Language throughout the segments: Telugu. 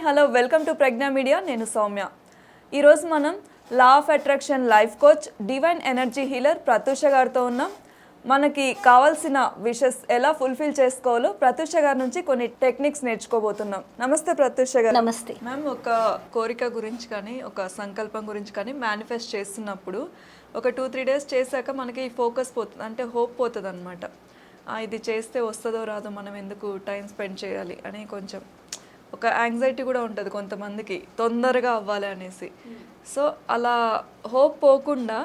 Hello welcome to Pragnya media. నేను సౌమ్య. ఈరోజు మనం law of attraction life coach divine energy healer Pratyusha గారితో ఉన్నాం. మనకి కావాల్సిన విషెస్ ఎలా ఫుల్ఫిల్ చేసుకోవాలో ప్రత్యూష గారి నుంచి కొన్ని టెక్నిక్స్ నేర్చుకోబోతున్నాం. నమస్తే ప్రత్యూష గారు. నమస్తే మ్యామ్, ఒక కోరిక గురించి కానీ ఒక సంకల్పం గురించి కానీ మేనిఫెస్ట్ చేస్తున్నప్పుడు ఒక 2-3 డేస్ చేశాక మనకి ఫోకస్ పోతుంది, అంటే హోప్ పోతుంది అనమాట. ఇది చేస్తే వస్తుందో రాదో, మనం ఎందుకు టైం స్పెండ్ చేయాలి అని కొంచెం ఒక యాంగ్జైటీ కూడా ఉంటుంది కొంతమందికి, తొందరగా అవ్వాలి అనేసి. సో అలా హోప్ పోకుండా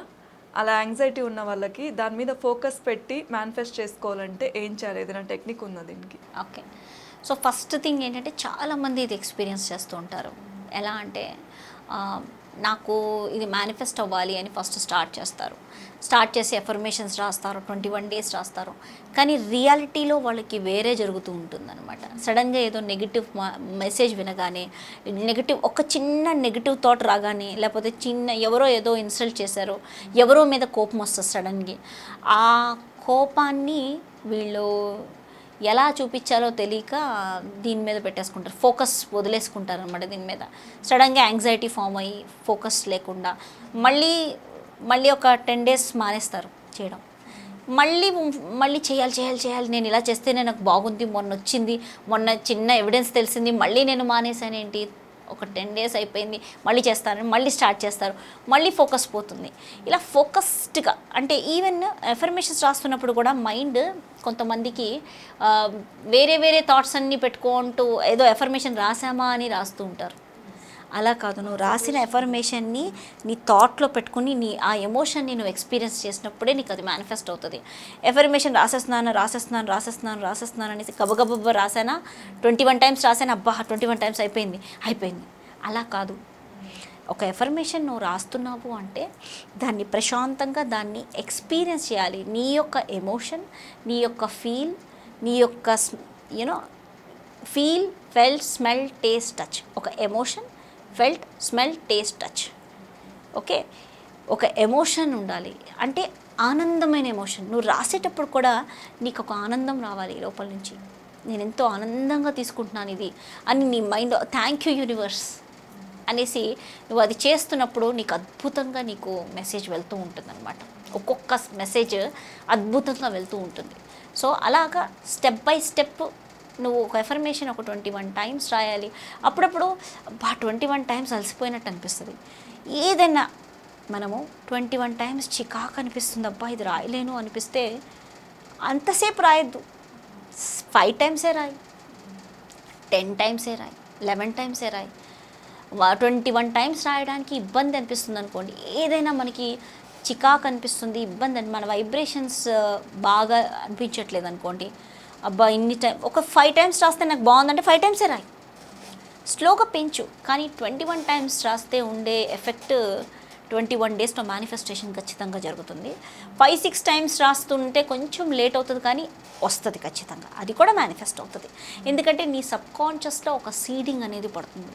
అలా యాంగ్జైటీ ఉన్న వాళ్ళకి దాని మీద ఫోకస్ పెట్టి మేనిఫెస్ట్ చేసుకోవాలంటే ఏం చేయాలి? ఏదైనా టెక్నిక్ ఉందా దీనికి? ఓకే, సో ఫస్ట్ థింగ్ ఏంటంటే చాలామంది ఇది ఎక్స్పీరియన్స్ చేస్తూ ఉంటారు. ఎలా అంటే నాకు ఇది మేనిఫెస్ట్ అవ్వాలి అని ఫస్ట్ స్టార్ట్ చేసి ఎఫర్మేషన్స్ రాస్తారు, 21 డేస్ రాస్తారు. కానీ రియాలిటీలో వాళ్ళకి వేరే జరుగుతూ ఉంటుందన్నమాట. సడన్గా ఏదో నెగిటివ్ మెసేజ్ వినగానే, ఒక చిన్న నెగిటివ్ థాట్ రాగానే, లేకపోతే ఎవరో ఏదో ఇన్సల్ట్ చేశారో, ఎవరో మీద కోపం వస్తుంది సడన్గా. ఆ కోపాన్ని వీళ్ళు ఎలా చూపించాలో తెలియక దీని మీద పెట్టేసుకుంటారు, ఫోకస్ వదిలేసుకుంటారు అనమాట. దీని మీద సడన్గా యాంగ్జైటీ ఫామ్ అయ్యి ఫోకస్ లేకుండా మళ్ళీ ఒక 10 డేస్ మానేస్తారు చేయడం. మళ్ళీ చేయాలి, నేను ఇలా చేస్తేనే నాకు బాగుంది, మొన్న చిన్న ఎవిడెన్స్ తెలిసింది, మళ్ళీ నేను మానేసాను ఏంటి, ఒక 10 డేస్ అయిపోయింది, మళ్ళీ చేస్తారని మళ్ళీ స్టార్ట్ చేస్తారు, మళ్ళీ ఫోకస్ పోతుంది. ఇలా ఫోకస్డ్గా, అంటే ఈవెన్ ఎఫర్మేషన్స్ రాస్తున్నప్పుడు కూడా మైండ్ కొంతమందికి వేరే థాట్స్ అన్నీ పెట్టుకుంటూ ఏదో ఎఫర్మేషన్ రాసామా అని రాస్తూ ఉంటారు. అలా కాదు, నువ్వు రాసిన ఎఫర్మేషన్ని నీ థాట్లో పెట్టుకుని ఆ ఎమోషన్ని నువ్వు ఎక్స్పీరియన్స్ చేసినప్పుడే నీకు అది మేనిఫెస్ట్ అవుతుంది. ఎఫర్మేషన్ రాసేస్తున్నాను అనేసి గబగబ రాసానా, 21 టైమ్స్ రాసాను, అబ్బా 21 టైమ్స్ అయిపోయింది. అలా కాదు. ఒక ఎఫర్మేషన్ నువ్వు రాస్తున్నావు అంటే దాన్ని ప్రశాంతంగా దాన్ని ఎక్స్పీరియన్స్ చేయాలి. నీ యొక్క ఎమోషన్, నీ యొక్క నీ యొక్క feel, felt, smell, taste, touch. ఒక emotion, felt, smell, taste, touch. Okay, ఒక ఎమోషన్ ఉండాలి, అంటే ఆనందమైన ఎమోషన్. నువ్వు రాసేటప్పుడు కూడా నీకు ఒక ఆనందం రావాలి లోపల నుంచి. నేను ఎంతో ఆనందంగా తీసుకుంటున్నాను ఇది అని నీ మైండ్, థ్యాంక్ యూ యూనివర్స్ అనేసి నువ్వు అది చేస్తున్నప్పుడు నీకు అద్భుతంగా నీకు మెసేజ్ వెళ్తూ ఉంటుంది అనమాట. ఒక్కొక్క మెసేజ్ అద్భుతంగా వెళ్తూ ఉంటుంది. సో అలాగా స్టెప్ బై స్టెప్ నువ్వు ఒక ఎఫర్మేషన్ ఒక 21 టైమ్స్ రాయాలి. అప్పుడప్పుడు 21 టైమ్స్ అలసిపోయినట్టు అనిపిస్తుంది. ఏదైనా మనము 21 టైమ్స్ చికాకు అనిపిస్తుంది, అబ్బా ఇది రాయలేను అనిపిస్తే అంతసేపు రాయొద్దు. 5 టైమ్సే రాయి, 10 టైమ్సే రాయి, 11 టైమ్సే రాయి. 21 టైమ్స్ రాయడానికి ఇబ్బంది అనిపిస్తుంది అనుకోండి, ఏదైనా మనకి చికాకు అనిపిస్తుంది, ఇబ్బంది అని, మన వైబ్రేషన్స్ బాగా అనిపించట్లేదు అనుకోండి, అబ్బా ఇన్ని టైం ఒక 5 టైమ్స్ రాస్తే నాకు బాగుందంటే 5 టైమ్సే రాయి, స్లోగా పెంచు. కానీ 21 టైమ్స్ రాస్తే ఉండే ఎఫెక్ట్ 21 డేస్లో మేనిఫెస్టేషన్ ఖచ్చితంగా జరుగుతుంది. 5-6 టైమ్స్ రాస్తుంటే కొంచెం లేట్ అవుతుంది, కానీ వస్తుంది ఖచ్చితంగా, అది కూడా మేనిఫెస్ట్ అవుతుంది. ఎందుకంటే నీ సబ్కాన్షియస్లో ఒక సీడింగ్ అనేది పడుతుంది,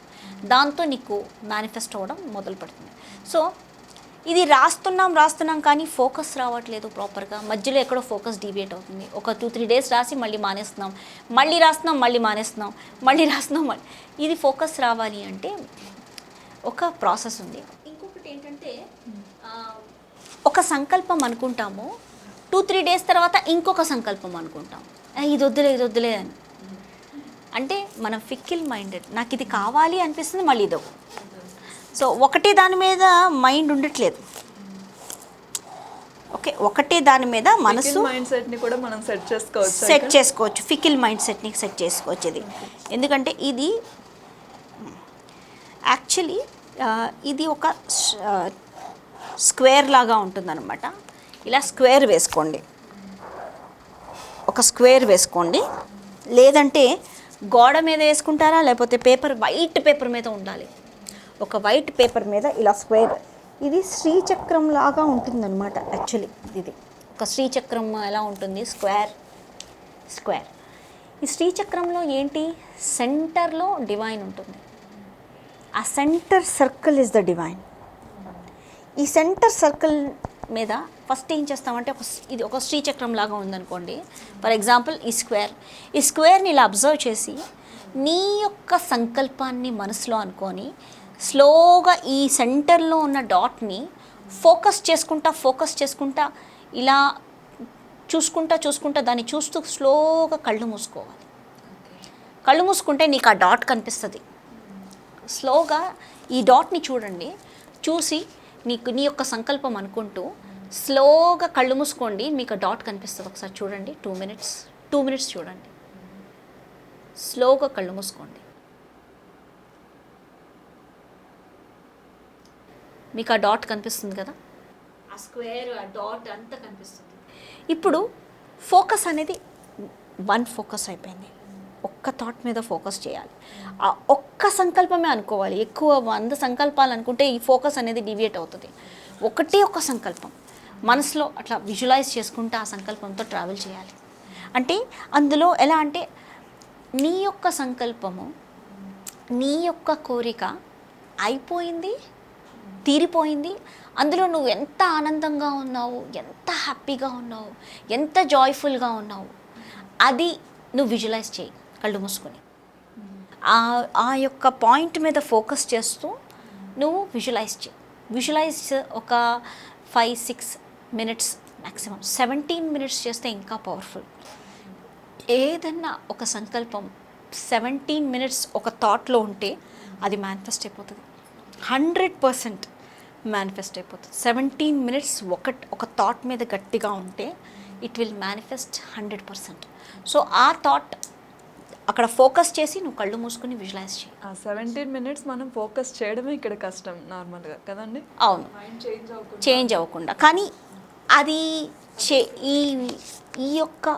దాంతో నీకు మేనిఫెస్ట్ అవ్వడం మొదలు పెడుతుంది. సో ఇది రాస్తున్నాం కానీ ఫోకస్ రావట్లేదు ప్రాపర్గా, మధ్యలో ఎక్కడో ఫోకస్ డీవియేట్ అవుతుంది. ఒక 2-3 డేస్ రాసి మళ్ళీ మానేస్తున్నాం, మళ్ళీ రాస్తున్నాం. ఇది ఫోకస్ రావాలి అంటే ఒక ప్రాసెస్ ఉంది. ఇంకొకటి ఏంటంటే, ఒక సంకల్పం అనుకుంటాము, 2-3 డేస్ తర్వాత ఇంకొక సంకల్పం అనుకుంటాం, ఇది వద్దులే అని. అంటే మనం ఫిక్కిల్ మైండెడ్, నాకు ఇది కావాలి అనిపిస్తుంది, మళ్ళీ ఇదో. సో ఒకటే దాని మీద మైండ్ ఉండట్లేదు. ఓకే, ఒకటే దాని మీద మనసు మైండ్ సెట్ని కూడా మనం సెట్ చేసుకోవచ్చు. ఫికిల్ మైండ్ సెట్ని సెట్ చేసుకోవచ్చు ఇది. ఎందుకంటే ఇది యాక్చువల్లీ ఇది ఒక స్క్వేర్ లాగా ఉంటుందన్నమాట. ఇలా స్క్వేర్ వేసుకోండి, లేదంటే గోడ మీద వేసుకుంటారా, లేకపోతే వైట్ పేపర్ మీద ఉండాలి. ఒక వైట్ పేపర్ మీద ఇలా స్క్వేర్, ఇది శ్రీచక్రం లాగా ఉంటుందన్నమాట. యాక్చువల్లీ ఇది ఒక శ్రీచక్రం ఎలా ఉంటుంది, స్క్వేర్. ఈ శ్రీచక్రంలో ఏంటి, సెంటర్లో డివైన్ ఉంటుంది. ఆ centre circle is the divine. ఈ సెంటర్ సర్కిల్ మీద ఫస్ట్ ఏం చేస్తామంటే, ఇది ఒక శ్రీచక్రం లాగా ఉందనుకోండి, ఫర్ ఎగ్జాంపుల్ ఈ స్క్వేర్ని ఇలా అబ్జర్వ్ చేసి నీ యొక్క సంకల్పాన్ని మనసులో అనుకొని స్లోగా ఈ సెంటర్లో ఉన్న డాట్ని ఫోకస్ చేసుకుంటా ఇలా చూసుకుంటా దాన్ని చూస్తూ స్లోగా కళ్ళు మూసుకోవాలి. కళ్ళు మూసుకుంటే నీకు ఆ డాట్ కనిపిస్తుంది. స్లోగా ఈ డాట్ని చూడండి, చూసి నీ యొక్క సంకల్పం అనుకుంటూ స్లోగా కళ్ళు మూసుకోండి. మీకు ఆ డాట్ కనిపిస్తుంది. ఒకసారి చూడండి. 2 మినిట్స్ చూడండి. స్లోగా కళ్ళు మూసుకోండి. మీకు ఆ డాట్ కనిపిస్తుంది కదా, ఆ స్క్వేర్, ఆ డాట్ అంతా కనిపిస్తుంది. ఇప్పుడు ఫోకస్ అనేది ఫోకస్ అయిపోయింది. ఒక్క థాట్ మీద ఫోకస్ చేయాలి. ఆ ఒక్క సంకల్పమే అనుకోవాలి. ఎక్కువ 100 సంకల్పాలు అనుకుంటే ఈ ఫోకస్ అనేది డివియేట్ అవుతుంది. ఒక్క సంకల్పం మనసులో అట్లా విజువలైజ్ చేసుకుంటూ ఆ సంకల్పంతో ట్రావెల్ చేయాలి. అంటే అందులో ఎలా అంటే నీ యొక్క సంకల్పము, నీ యొక్క కోరిక అయిపోయింది, తీరిపోయింది. అందులో నువ్వు ఎంత ఆనందంగా ఉన్నావు, ఎంత హ్యాపీగా ఉన్నావు, ఎంత జాయ్ఫుల్గా ఉన్నావు, అది నువ్వు విజువలైజ్ చేయి కళ్ళు మూసుకొని. ఆ యొక్క పాయింట్ మీద ఫోకస్ చేస్తూ నువ్వు విజువలైజ్ ఒక 5-6 మినిట్స్, మ్యాక్సిమం 17 మినిట్స్ చేస్తే ఇంకా పవర్ఫుల్. ఏదన్నా ఒక సంకల్పం 17 మినిట్స్ ఒక థాట్లో ఉంటే అది మేనిఫెస్ట్ అయిపోతుంది. 100% మేనిఫెస్ట్ అయిపోతుంది. 17 మినిట్స్ ఒక థాట్ మీద గట్టిగా ఉంటే ఇట్ విల్ మేనిఫెస్ట్ 100%. సో ఆ థాట్ అక్కడ ఫోకస్ చేసి నువ్వు కళ్ళు మూసుకుని విజువలైజ్ చేయి. 17 మినిట్స్ మనం ఫోకస్ చేయడమే ఇక్కడ కష్టం నార్మల్గా కదండి. అవును, చేంజ్ అవ్వకుండా. కానీ అది ఈ యొక్క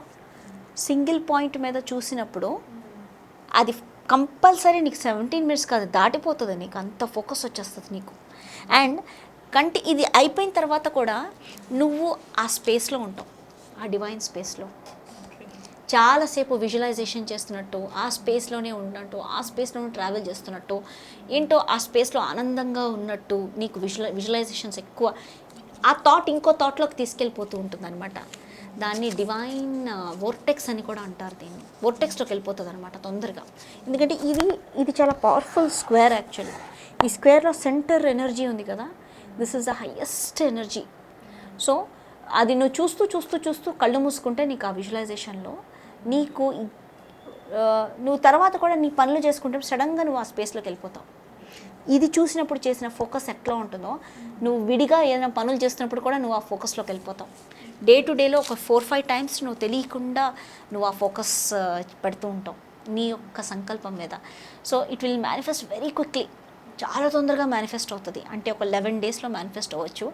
సింగిల్ పాయింట్ మీద చూసినప్పుడు అది కంపల్సరీ నీకు 17 మినిట్స్ కాదు, దాటిపోతుంది. నీకు అంత ఫోకస్ వచ్చేస్తుంది నీకు. అండ్ ఇది అయిపోయిన తర్వాత కూడా నువ్వు ఆ స్పేస్లో ఉంటావు, ఆ డివైన్ స్పేస్లో చాలాసేపు విజువలైజేషన్ చేస్తున్నట్టు, ఆ స్పేస్లోనే ఉన్నట్టు, ఆ స్పేస్లోనే ట్రావెల్ చేస్తున్నట్టు, ఏంటో ఆ స్పేస్లో ఆనందంగా ఉన్నట్టు నీకు విజువలైజేషన్స్ ఎక్కువ. ఆ థాట్ ఇంకో థాట్లోకి తీసుకెళ్ళిపోతూ ఉంటుంది అనమాట. దాన్ని డివైన్ వోర్టెక్స్ అని కూడా అంటారు. దీన్ని వోర్టెక్స్లోకి వెళ్ళిపోతుంది అనమాట తొందరగా. ఎందుకంటే ఇది చాలా పవర్ఫుల్ స్క్వేర్ యాక్చువల్లీ. ఈ స్క్వేర్లో సెంటర్ ఎనర్జీ ఉంది కదా, this is the highest energy. So అది నువ్వు చూస్తూ కళ్ళు మూసుకుంటే నీకు ఆ విజువలైజేషన్లో నీకు నువ్వు తర్వాత కూడా నీ పనులు చేసుకుంటే సడన్గా నువ్వు ఆ స్పేస్లోకి వెళ్ళిపోతావు. ఇది చూసినప్పుడు చేసిన ఫోకస్ ఎట్లా ఉంటుందో, నువ్వు విడిగా ఏదైనా పనులు చేస్తున్నప్పుడు కూడా నువ్వు ఆ ఫోకస్లోకి వెళ్ళిపోతావు. డే టు డేలో ఒక 4-5 టైమ్స్ నువ్వు తెలియకుండా నువ్వు ఆ ఫోకస్ పెడుతూ ఉంటావు నీ యొక్క సంకల్పం మీద. So it will manifest very quickly. చాలా తొందరగా మేనిఫెస్ట్ అవుతుంది. అంటే ఒక 11 డేస్లో మేనిఫెస్ట్ అవ్వచ్చు,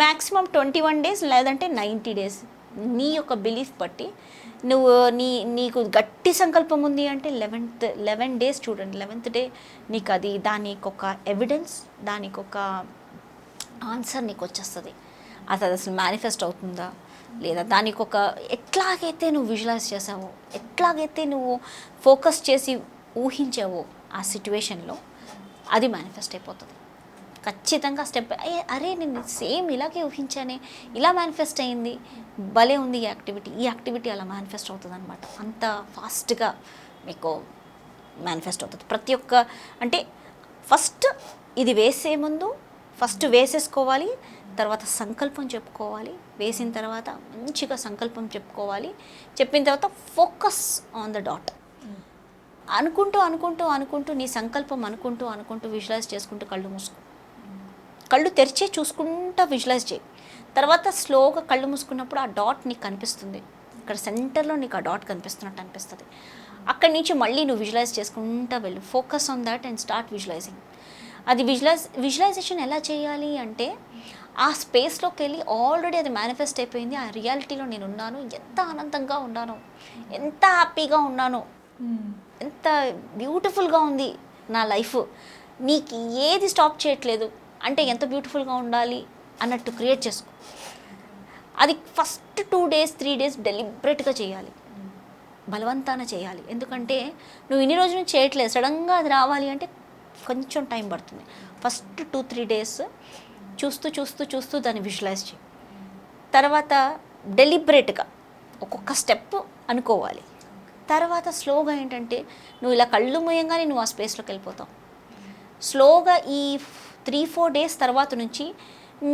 మ్యాక్సిమం 21 డేస్ లేదంటే 90 డేస్. నీ యొక్క బిలీఫ్ బట్టి నువ్వు నీకు గట్టి సంకల్పం ఉంది అంటే 11 డేస్ చూడండి. 11th డే నీకు అది దానికి ఒక ఎవిడెన్స్, దానికి ఒక ఆన్సర్ నీకు వచ్చేస్తుంది. అసలు మేనిఫెస్ట్ అవుతుందా లేదా, దానికి ఒక ఎట్లాగైతే నువ్వు విజువలైజ్ చేసావో, ఎట్లాగైతే నువ్వు ఫోకస్ చేసి ఊహించావో ఆ సిచ్యువేషన్లో అది మేనిఫెస్ట్ అయిపోతుంది ఖచ్చితంగా. స్టెప్ అరే నేను సేమ్ ఇలాగే ఊహించానే, ఇలా మేనిఫెస్ట్ అయింది, భలే ఉంది ఈ యాక్టివిటీ అలా మేనిఫెస్ట్ అవుతుంది అనమాట. అంత ఫాస్ట్గా మీకు మేనిఫెస్ట్ అవుతుంది. ప్రతి ఒక్క అంటే ఫస్ట్ ఇది వేసే ముందు ఫస్ట్ వేసేసుకోవాలి, తర్వాత సంకల్పం చెప్పుకోవాలి, వేసిన తర్వాత మంచిగా సంకల్పం చెప్పుకోవాలి, చెప్పిన తర్వాత ఫోకస్ ఆన్ ద డాట్ అనుకుంటూ నీ సంకల్పం అనుకుంటూ విజువలైజ్ చేసుకుంటూ కళ్ళు మూసుకో. కళ్ళు తెరిచే చూసుకుంటూ విజువలైజ్ చేయి. తర్వాత స్లోగా కళ్ళు మూసుకున్నప్పుడు ఆ డాట్ నీకు కనిపిస్తుంది. ఇక్కడ సెంటర్లో నీకు ఆ డాట్ కనిపిస్తున్నట్టు అనిపిస్తుంది. అక్కడి నుంచి మళ్ళీ నువ్వు విజువలైజ్ చేసుకుంటూ వెళ్ళు. Focus on that and start visualising. అది విజువలైజేషన్ ఎలా చేయాలి అంటే ఆ స్పేస్లోకి వెళ్ళి ఆల్రెడీ అది మేనిఫెస్ట్ అయిపోయింది, ఆ రియాలిటీలో నేను ఉన్నాను, ఎంత ఆనందంగా ఉన్నాను, ఎంత హ్యాపీగా ఉన్నాను, ఎంత బ్యూటిఫుల్గా ఉంది నా లైఫ్, నీకు ఏది స్టాప్ చేయట్లేదు అంటే ఎంత బ్యూటిఫుల్గా ఉండాలి అన్నట్టు క్రియేట్ చేసుకో. అది ఫస్ట్ 2 days 3 days డెలిబరేట్గా చేయాలి, బలవంతాన చేయాలి. ఎందుకంటే నువ్వు ఇన్ని రోజుల నుంచి చేయట్లేదు, సడన్గా అది రావాలి అంటే కొంచెం టైం పడుతుంది. ఫస్ట్ 2-3 days చూస్తూ దాన్ని విజువలైజ్ చేయి. తర్వాత డెలిబరేట్గా ఒక్కొక్క స్టెప్ అనుకోవాలి. తర్వాత స్లోగా ఏంటంటే నువ్వు ఇలా కళ్ళు మూయంగానే నువ్వు ఆ స్పేస్లోకి వెళ్ళిపోతావు. స్లోగా ఈ 3-4 డేస్ తర్వాత నుంచి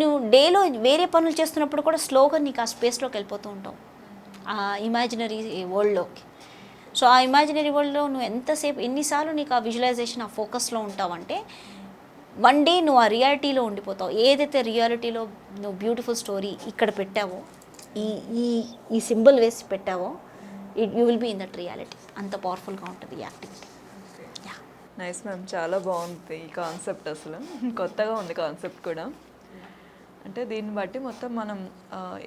నువ్వు డేలో వేరే పనులు చేస్తున్నప్పుడు కూడా స్లోగా నీకు ఆ స్పేస్లోకి వెళ్ళిపోతూ ఉంటావు, ఆ ఇమాజినరీ వరల్డ్లోకి. సో ఆ ఇమాజినరీ వరల్డ్లో నువ్వు ఎంతసేపు ఎన్నిసార్లు నీకు ఆ విజువలైజేషన్ ఆ ఫోకస్లో ఉంటావంటే వన్ డే నువ్వు ఆ రియాలిటీలో ఉండిపోతావు. ఏదైతే రియాలిటీలో నువ్వు బ్యూటిఫుల్ స్టోరీ ఇక్కడ పెట్టావో, ఈ ఈ ఈ సింబల్ వేసి పెట్టావో, you will be in that reality. అంత పవర్ఫుల్గా ఉంటుంది ఈ యాక్టివిటీ. నైస్ మ్యామ్, చాలా బాగుంది ఈ కాన్సెప్ట్. అసలు కొత్తగా ఉంది కాన్సెప్ట్ కూడా. అంటే దీన్ని బట్టి మొత్తం మనం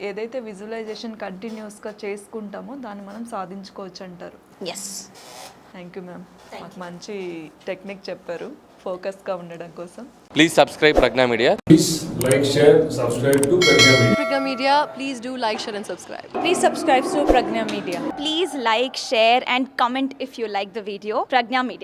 ఏదైతే విజువలైజేషన్ కంటిన్యూస్గా చేసుకుంటామో దాన్ని మనం సాధించుకోవచ్చు అంటారు. ఎస్. థ్యాంక్ యూ మ్యామ్, మాకు మంచి టెక్నిక్ చెప్పారు ఫోకస్గా ఉండడం కోసం. Please subscribe Pregnya Media. Please like, share, subscribe to Pregnya Media. Pregnya Media, please do like, share and subscribe. Please subscribe to Pregnya Media. Please like, share and comment if you like the video. Pregnya Media.